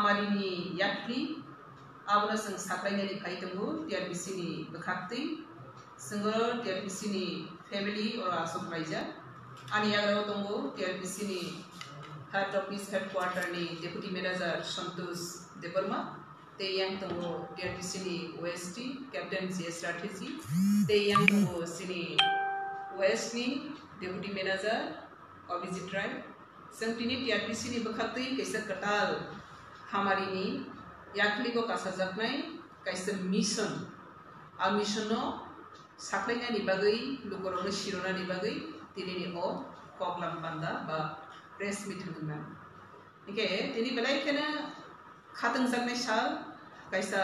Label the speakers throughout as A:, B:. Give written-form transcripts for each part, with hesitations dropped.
A: hamarini yakli abna sing saklaina ni phai tunggu TRPC ni bekakti sengoro TRPC ni family or asok maija ani agaro tunggu TRPC ni head office headquarter ni deputy manager Santosh Deparma te yang tunggu TRPC ni OST Captain CS Strategy te yang tunggu sini OST ni deputy manager Abhijit Rai sengtini TRPC ni bekakti kaisa ketal hamarini yakli ko kasajak nai kaisa mission a mission no saklaina ni bagai lukorona shirona ni bagai tini ni o koglam banda ba press meet huduna ike tini belai kena khatang jaknai sal kaisa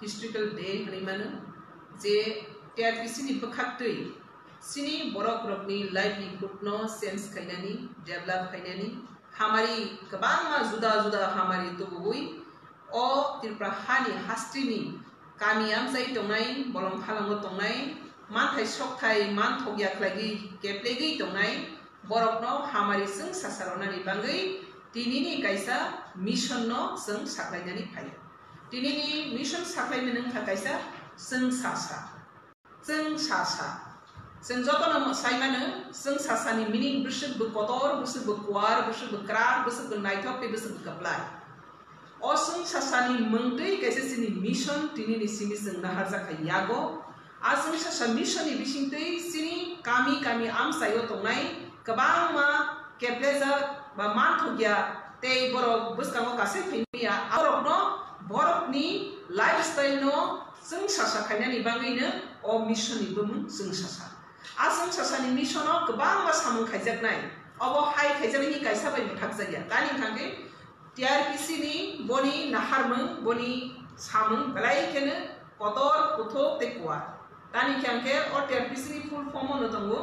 A: historical day hani manu je TRPC ni bekhaktui sini borok rokni livelihood no sense khainani develop khainani hamari kabang ma juda juda hamari to bui o Tripura hani hastrini kamiam jai tongnai bolong phalango tongnai manthai sokthai man thogya khlagi keplegi tongnai borok no hamari sing sasarona ni bangai tinini kaisa mission no sing saklainani phai tinini mission saklaini nang kaisa sing sasa sing jotono saimano sing sasani meaning busuk bu kotor busuk bu kuar busuk bu krar busuk bu naithok pe busuk bu kaplai osung sasani mengtei kaisa sini mission tinini sini sing naharja khayago asung sasa mission ni bisingtei sini kami am sayo tongnai kabang ma kepleza ba man thogya te borok buskango kasai phimia borok no borok ni lifestyle no sung sasa khainani bangaina o mission ni bum sung sasa asung sasa ni mission no kabang ma samung khaijaknai obo hai khaijakni kaisa bai thakjaya tani thangke TRPC ni boni naharmung boni samung belai kene kotor kuthok te kuwa tani kyangke or TRPC ni full form no tongo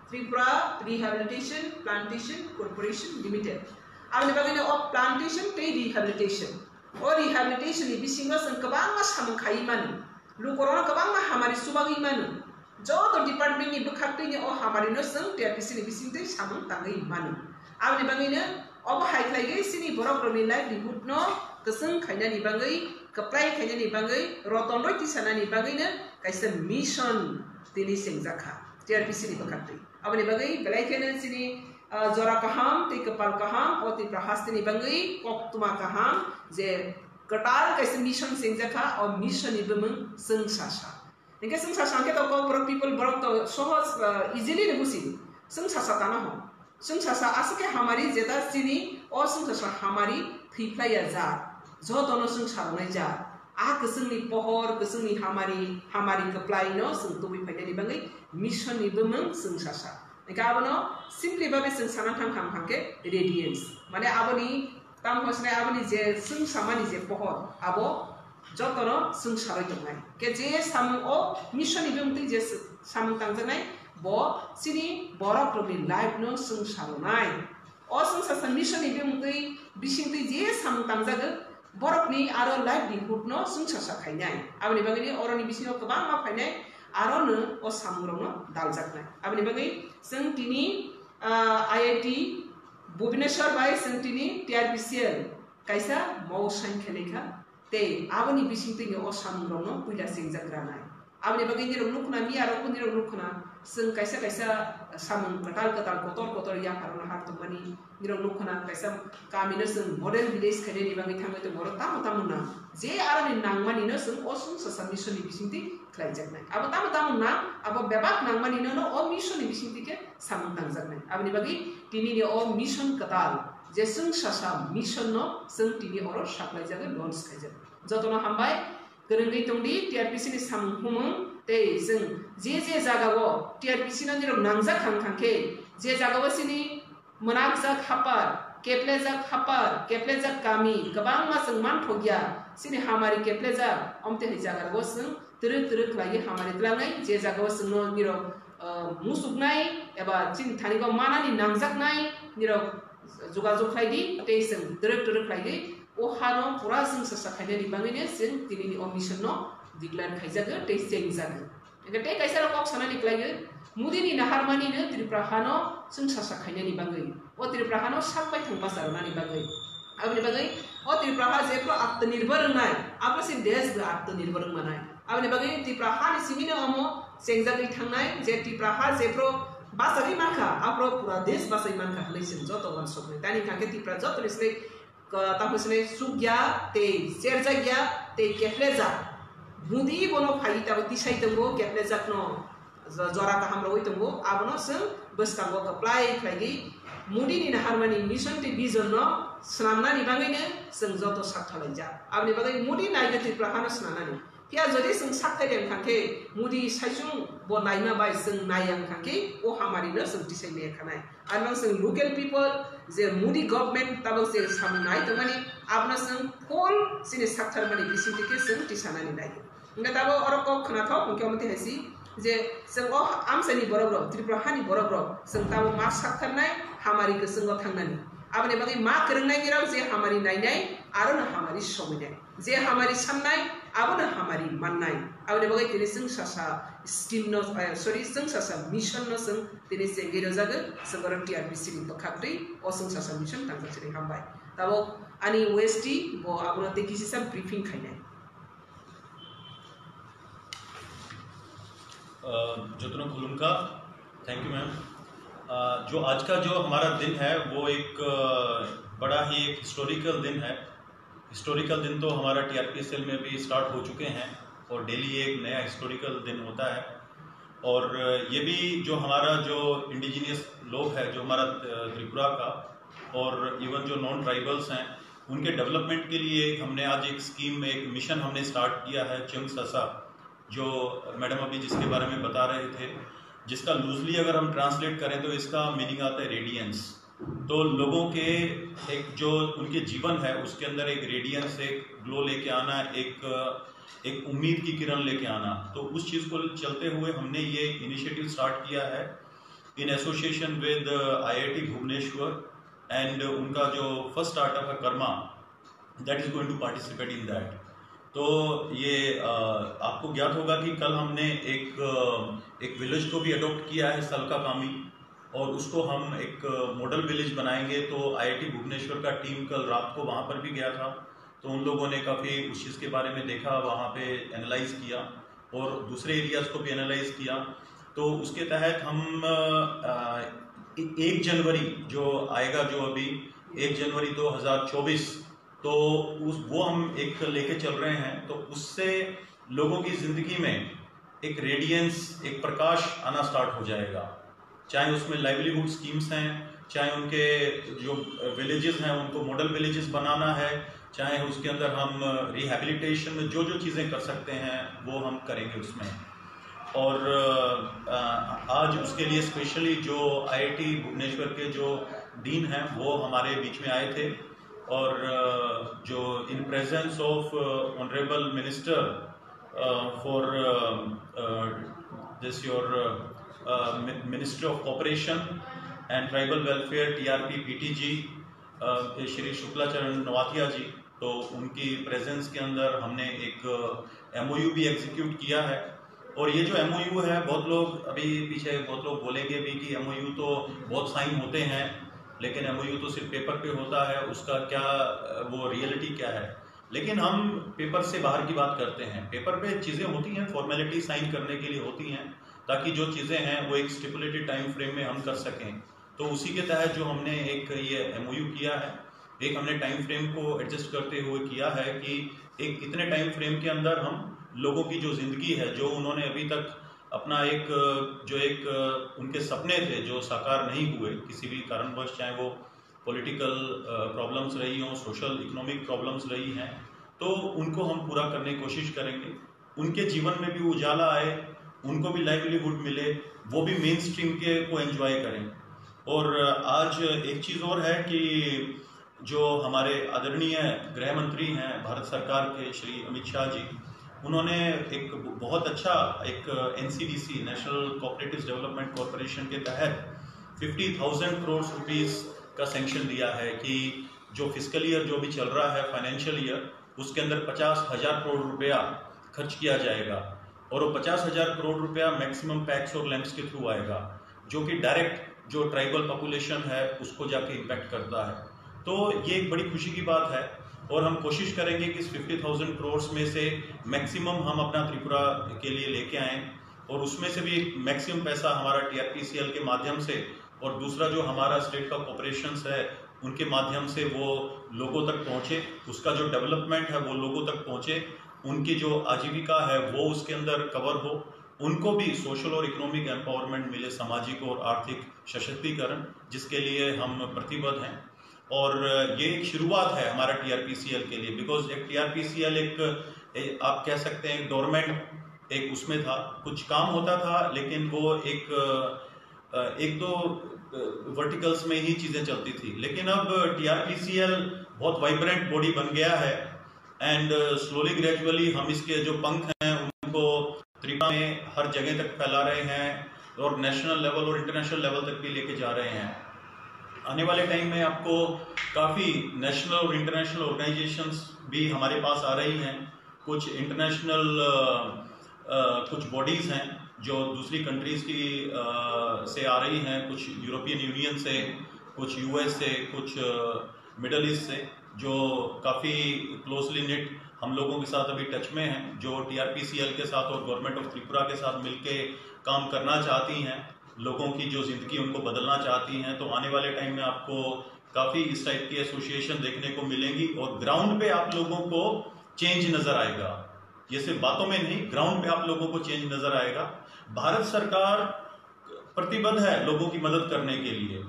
A: Tripura Rehabilitation Plantation Corporation Limited abni bagina of plantation te rehabilitation or rehabilitation ni bisinga sang kabang ma samung khai manu lukorona kabang ma hamari subagi manu joto department ni bukhakte ni o hamari no sang TRPC ni bisingte samung tangai manu abni bagina ob haiklai sini borok roni livelihood no keseng khaina ni bangai kaplai khaina ni bangai roton roi tisana ni bangai na kaisa mission tini sengjakha TRPC ni bakatri abani bagai belai kena sini jora kaham te kapal kaham oti prahasti ni bangai kok tuma kaham je katal kaisa mission sengjakha o mission ni bemeng sengsasa ningke sengsasa ke to borok people borok to sohos easily ne busi sengsasa tana ho sengsasa asake hamari jeta sini o sengsasa hamari thiplaya ja jotono sengsara nai ja a kesengni pohor kesengni hamari keplai no seng tubi phaidani bangai mission ni bemeng sengsasa ningka abono simply babe sengsana thang ke radiance mane aboni tam hosne aboni je sengsamani je pohor abo jotono sengsara tongnai ke je sam o mission ni bemti je sam tangjanai bo sini borok romi life no sengsara nai o sengsasa mission ni bemti bisingti je sam tangjaga borok ni aro livelihood no sengsasa khainai abni bagini oroni bisino kabang ma khainai aro no o samurong no daljaknai abni bagi seng tini IIT Bhubaneswar bai seng tini TRPCL kaisa mausan khelekha te abni bisingti ni o samurong no puila sengjakranai abni bagi ni rukna mi aro kuni rukna seng kaisa samung katal kotor yang karona har to mani nirong rukna kaisa kamina seng model village khane ni bangi thamai to boro tamuna je arani nangmani no seng osung sasa mission ni bisingti khlaijaknai abo tamuna abo bebak nangmani no o mission ni bisingti ke samung tangjaknai abni bagi tini ni o mission katal je sung sasa mission no seng tini oro saklai jaga launch khaijak jotono hambai gorengai tongdi TRPC ni samung humung te seng je jagawo TRPC na nirong nangjak khangke je jagawo sini menakjak hapar keplejak kami kabang ma seng man thogya sini hamari keplejak omte he jagawo seng teruk lagi hamari tlangai je jagawo seng no nirong musuknai eba chin thani go manani nangjaknai nirong jogajog khlaidi te seng teruk lagi o hano pura seng sasa khaidani bangine seng tini o mission no declare khaijaga te seng jaga ega te kaisa kok sana niklaiga mudini naharmani ne Tripura hano seng sasa khaidani bangai o Tripura hano sapai thangpa sarona ni bangai abni bagai o Tripraha jepro atmanirbhar nai abro si desh bro atmanirbhar manai abni bagai Tripraha ni simino amo sengjagri thangnai je Tripraha jepro basari manka abro pura desh basai manka lesin joto wan sokne tani kangke Tripura joto lesle tapusne sugya te serjagya te kefleza budi bono phai ta disai tango kefleza no jora ka hamro oi tango abono sing baskango apply khlai Mudi ni harmony mission ti vision no snamna ni bangaine sing joto sakthalai ja abni bagai Mudi nai na Tripura no snana ni pia jodi sing sakthai dem kangke Mudi saisung bo naima bai sing nayang kangke o hamari no sing disai me khanai anang sing local people je Mudi government tabang se samnai tamani abna sing full sini sakthar mani bisinti ke sing tisana ni nai nga tabo orok khna thok mungke amti hasi je sing o amsani borobro Tripura hani borobro sing tabo mak sakthar hamari ke sing thangnani abni bagai ma krengnai girau je hamari nainai aro na hamari sominai je hamari samnai abo na hamari mannai abni bagai tini sing sasa scheme no sorry sing sasa mission no sing tini sengero jaga sengorang TRPC ni bakakri o sing sasa mission tangka chiri hambai tabo ani westi bo abona te kisi sam briefing khainai
B: जोतनो खुलुमका thank you ma'am. जो आज का जो हमारा दिन है वो एक बड़ा ही एक हिस्टोरिकल दिन है। हिस्टोरिकल दिन तो हमारा TRPSL में भी स्टार्ट हो चुके हैं और डेली एक नया हिस्टोरिकल दिन होता है। और ये भी जो हमारा जो इंडिजिनियस लोग है जो हमारा त्रिपुरा का और इवन जो नॉन ट्राइबल्स हैं उनके डेवलपमेंट के लिए हमने आज एक स्कीम में एक मिशन हमने स्टार्ट किया है चंग ससा, जो मैडम अभी जिसके बारे में बता रहे थे, जिसका लूजली अगर हम ट्रांसलेट करें तो इसका मीनिंग आता है रेडियंस। तो लोगों के एक जो उनके जीवन है उसके अंदर एक रेडियंस, एक ग्लो लेके आना, एक उम्मीद की किरण लेके आना। तो उस चीज़ को चलते हुए हमने ये इनिशिएटिव स्टार्ट किया है in association with IIT Bhubaneswar and उनका जो फर्स्ट स्टार्टअप है Karma, that is going to participate in that. तो ये आपको ज्ञात होगा कि कल हमने एक विलेज को भी अडॉप्ट किया है सलका कामी और उसको हम एक मॉडल विलेज बनाएंगे। तो IIT भुवनेश्वर का टीम कल रात को वहाँ पर भी गया था, तो उन लोगों ने काफ़ी उस चीज़ के बारे में देखा, वहाँ पे एनालाइज किया और दूसरे एरियाज़ को भी एनालाइज किया। तो उसके तहत हम 1 जनवरी जो आएगा, जो अभी 1 जनवरी 2024, तो वो हम एक लेके चल रहे हैं। तो उससे लोगों की ज़िंदगी में एक रेडियंस, एक प्रकाश आना स्टार्ट हो जाएगा। चाहे उसमें लाइवलीहुड स्कीम्स हैं, चाहे उनके जो विलेजेस हैं उनको मॉडल विलेजेस बनाना है, चाहे उसके अंदर हम रिहैबिलिटेशन में जो चीज़ें कर सकते हैं वो हम करेंगे उसमें। और आज उसके लिए स्पेशली जो IIT भुवनेश्वर के जो डीन हैं वो हमारे बीच में आए थे और जो in presence of honourable minister for this your ministry of cooperation and tribal welfare TRP PTG Shri Shuklacharan Noatia ji, तो उनकी प्रेजेंस के अंदर हमने एक MOU भी एग्जीक्यूट किया है। और ये जो MOU है, बहुत लोग अभी पीछे बहुत लोग बोलेंगे भी कि MOU तो बहुत साइन होते हैं, लेकिन MOU तो सिर्फ पेपर पे होता है, उसका क्या वो रियलिटी क्या है। लेकिन हम पेपर से बाहर की बात करते हैं। पेपर पे चीज़ें होती हैं, फॉर्मेलिटी साइन करने के लिए होती हैं, ताकि जो चीज़ें हैं वो एक स्टिपुलेटेड टाइम फ्रेम में हम कर सकें। तो उसी के तहत जो हमने एक ये MOU किया है, एक हमने टाइम फ्रेम को एडजस्ट करते हुए किया है कि एक इतने टाइम फ्रेम के अंदर हम लोगों की जो ज़िंदगी है, जो उन्होंने अभी तक अपना एक उनके सपने थे जो साकार नहीं हुए किसी भी कारणवश, चाहे वो पॉलिटिकल प्रॉब्लम्स रही हों, सोशल इकोनॉमिक प्रॉब्लम्स रही हैं, तो उनको हम पूरा करने की कोशिश करेंगे। उनके जीवन में भी उजाला आए, उनको भी लाइवलीहुड मिले, वो भी मेन स्ट्रीम के को एंजॉय करें। और आज एक चीज़ और है कि जो हमारे आदरणीय गृह मंत्री हैं भारत सरकार के श्री अमित शाह जी, उन्होंने एक बहुत अच्छा एक NCDC national cooperative development corporation के तहत 50,000 करोड़ रुपीस का सैंक्शन दिया है कि जो फिस्कल ईयर जो भी चल रहा है फाइनेंशियल ईयर, उसके अंदर 50,000 करोड़ रुपया खर्च किया जाएगा। और वो 50,000 करोड़ रुपया मैक्सिमम पैक्स और लैंप्स के थ्रू आएगा, जो कि डायरेक्ट जो ट्राइबल पॉपुलेशन है उसको जाके इम्पैक्ट करता है। तो ये एक बड़ी खुशी की बात है और हम कोशिश करेंगे कि इस 50,000 करोड़ में से मैक्सिमम हम अपना त्रिपुरा के लिए लेके आएँ और उसमें से भी एक मैक्सिमम पैसा हमारा TRPCL के माध्यम से और दूसरा जो हमारा स्टेट का कॉर्पोरेशंस है उनके माध्यम से वो लोगों तक पहुँचे, उसका जो डेवलपमेंट है वो लोगों तक पहुँचे, उनकी जो आजीविका है वो उसके अंदर कवर हो, उनको भी सोशल और इकोनॉमिक एम्पावरमेंट मिले, सामाजिक और आर्थिक सशक्तिकरण, जिसके लिए हम प्रतिबद्ध हैं। और ये एक शुरुआत है हमारा TRPCL के लिए, बिकॉज एक TRPCL एक आप कह सकते हैं गवर्नमेंट एक उसमें था, कुछ काम होता था लेकिन वो एक दो वर्टिकल्स में ही चीज़ें चलती थी। लेकिन अब TRPCL बहुत वाइब्रेंट बॉडी बन गया है एंड स्लोली ग्रेजुअली हम इसके जो पंख हैं उनको त्रिपुरा में हर जगह तक फैला रहे हैं और नेशनल लेवल और इंटरनेशनल लेवल तक भी लेके जा रहे हैं। आने वाले टाइम में आपको काफ़ी नेशनल और इंटरनेशनल ऑर्गेनाइजेशंस भी हमारे पास आ रही हैं, कुछ इंटरनेशनल कुछ बॉडीज़ हैं जो दूसरी कंट्रीज़ की से आ रही हैं, कुछ यूरोपियन यूनियन से, कुछ US से, कुछ मिडल ईस्ट से, जो काफ़ी क्लोजली निट हम लोगों के साथ अभी टच में हैं, जो TRPCL के साथ और गवर्नमेंट ऑफ त्रिपुरा के साथ मिलके काम करना चाहती हैं, लोगों की जो ज़िंदगी उनको बदलना चाहती हैं। तो आने वाले टाइम में आपको काफ़ी इस टाइप की एसोसिएशन देखने को मिलेंगी और ग्राउंड पे आप लोगों को चेंज नज़र आएगा। ये सिर्फ बातों में नहीं, ग्राउंड पे आप लोगों को चेंज नज़र आएगा। भारत सरकार प्रतिबद्ध है लोगों की मदद करने के लिए।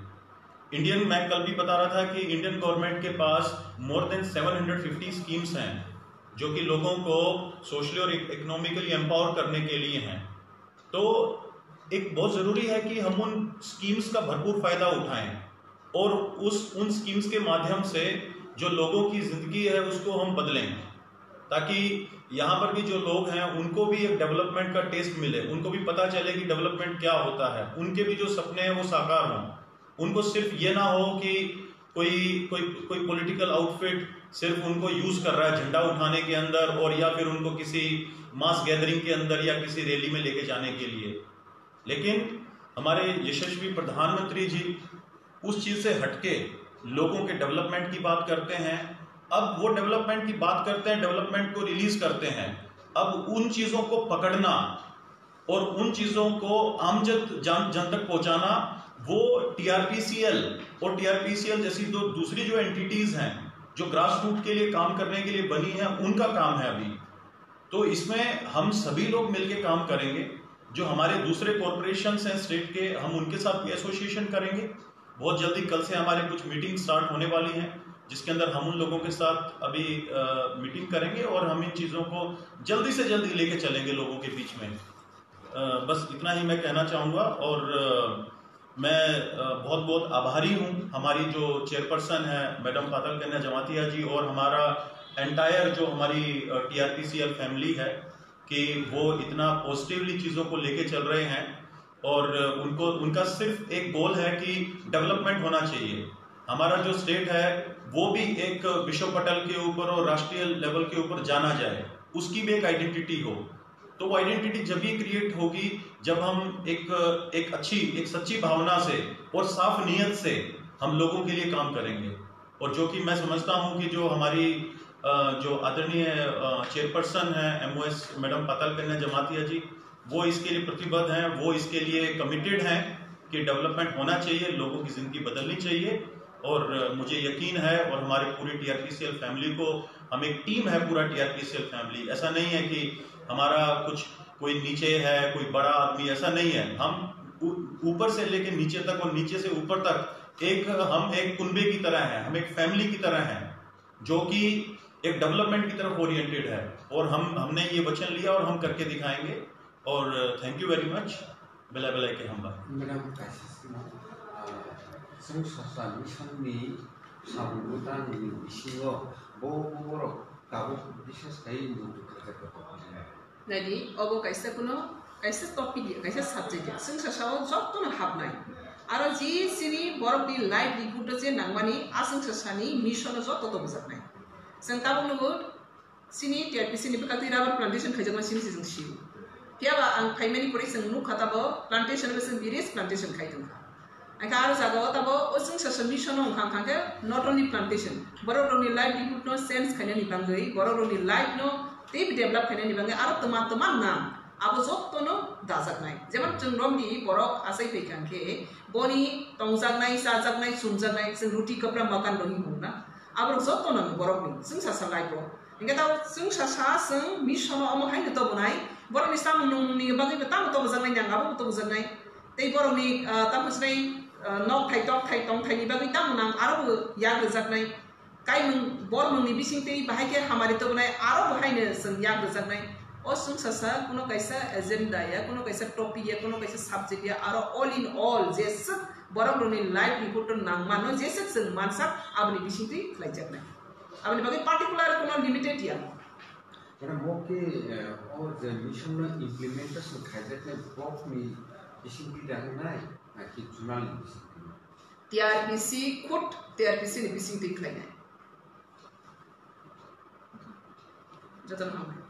B: मैं कल भी बता रहा था कि इंडियन गवर्नमेंट के पास मोर देन 750 स्कीम्स हैं जो कि लोगों को सोशली और इकोनॉमिकली एम्पावर करने के लिए हैं। तो एक बहुत ज़रूरी है कि हम उन स्कीम्स का भरपूर फ़ायदा उठाएं और उन स्कीम्स के माध्यम से जो लोगों की ज़िंदगी है उसको हम बदलें, ताकि यहाँ पर भी जो लोग हैं उनको भी एक डेवलपमेंट का टेस्ट मिले, उनको भी पता चले कि डेवलपमेंट क्या होता है, उनके भी जो सपने हैं वो साकार हों। उनको सिर्फ ये ना हो कि कोई पॉलिटिकल आउटफिट सिर्फ उनको यूज़ कर रहा है झंडा उठाने के अंदर और या फिर उनको किसी मास गैदरिंग के अंदर या किसी रैली में लेके जाने के लिए। लेकिन हमारे यशस्वी प्रधानमंत्री जी उस चीज़ से हटके लोगों के डेवलपमेंट की बात करते हैं। अब वो डेवलपमेंट की बात करते हैं, डेवलपमेंट को रिलीज करते हैं। अब उन चीज़ों को पकड़ना और उन चीज़ों को आम जन तक पहुंचाना वो TRPCL और TRPCL जैसी दूसरी जो एंटिटीज़ हैं जो ग्रास रूट के लिए काम करने के लिए बनी हैं उनका काम है अभी। तो इसमें हम सभी लोग मिलके काम करेंगे। जो हमारे दूसरे कॉरपोरेशंस हैं स्टेट के, हम उनके साथ भी एसोसिएशन करेंगे। बहुत जल्दी कल से हमारे कुछ मीटिंग स्टार्ट होने वाली हैं जिसके अंदर हम उन लोगों के साथ अभी मीटिंग करेंगे और हम इन चीज़ों को जल्दी से जल्दी लेके चलेंगे लोगों के बीच में। बस इतना ही मैं कहना चाहूँगा और मैं बहुत बहुत आभारी हूँ हमारी जो चेयरपर्सन है मैडम पातल कन्या जमातिया जी और हमारा एंटायर जो हमारी TRPCL फैमिली है कि वो इतना पॉजिटिवली चीज़ों को लेके चल रहे हैं और उनका सिर्फ एक गोल है कि डेवलपमेंट होना चाहिए। हमारा जो स्टेट है वो भी एक विश्व पटल के ऊपर और राष्ट्रीय लेवल के ऊपर जाना जाए, उसकी भी एक आइडेंटिटी हो। तो वो आइडेंटिटी जब भी क्रिएट होगी जब हम एक सच्ची भावना से और साफ नीयत से हम लोगों के लिए काम करेंगे। और जो कि मैं समझता हूँ कि जो हमारी जो आदरणीय चेयरपर्सन है MOS मैडम पातल कन्या जमातिया जी, वो इसके लिए प्रतिबद्ध हैं, वो इसके लिए कमिटेड हैं कि डेवलपमेंट होना चाहिए, लोगों की ज़िंदगी बदलनी चाहिए। और मुझे यकीन है और हमारे पूरी TRPCL फैमिली को, हम एक टीम है पूरा TRPCL फैमिली। ऐसा नहीं है कि हमारा कोई नीचे है, कोई बड़ा आदमी, ऐसा नहीं है। हम ऊपर से लेके नीचे तक और नीचे से ऊपर तक हम एक कुनबे की तरह हैं, हम एक फैमिली की तरह हैं जो कि एक डेवलपमेंट की तरफ ओरिएंटेड है। और हमने ये वचन लिया और हम करके दिखाएंगे। और थैंक यू वेरी मच। बेला के हम
A: Jadi, obo kaisa kuno kaisa topik kaisa subject sing sasaw jotto na habnai aro ji sini borok di live di kudo je nangmani asing sasani mission jotto to bujak nai sing tabung nugo sini TRPC ni bakati rubber plantation khaijama sini sing siu piaba ang phaimani pori sing nu khatabo plantation be sing biris plantation khaidung Aka aru jaga tabo osung sasa mission ong khang ke not only plantation borok roni livelihood no sense khane ni bangai borok roni life no tip develop khane ni bangai aru teman-teman na abo jotto no dajaknai jemon जों romni borok asai peikan ke boni tongjaknai sajaknai sumjaknai जों ruti kapra makan roni hungna abo jotto no borok ni जों sasa life ingka tahu जों sasa जों mission ong hai to bonai borok ni sam nung ni bangai betam to bojaknai nyang abo to bojaknai tei borok ni tamusnai nok thai tok thai tong thai ni bagai tam nang aro ya rejaknai kai mung bor mung ni bising tei bahai ke hamari to nai aro bahai ne sung ya rejaknai o sung sasa kuno kaisa agenda ya kuno kaisa topic ya kuno kaisa subject ya aro all in all jes borok roni livelihood nang mano jes sung mansak abni bising tei khlai jaknai abni bagai particular kuno limited ya
C: karena moke or the mission implementation khajaknai bok ni bising tei dahnai कि चुनाव
A: TRPC खुद TRPC ने बिसिंग देख लेंगे जतन हम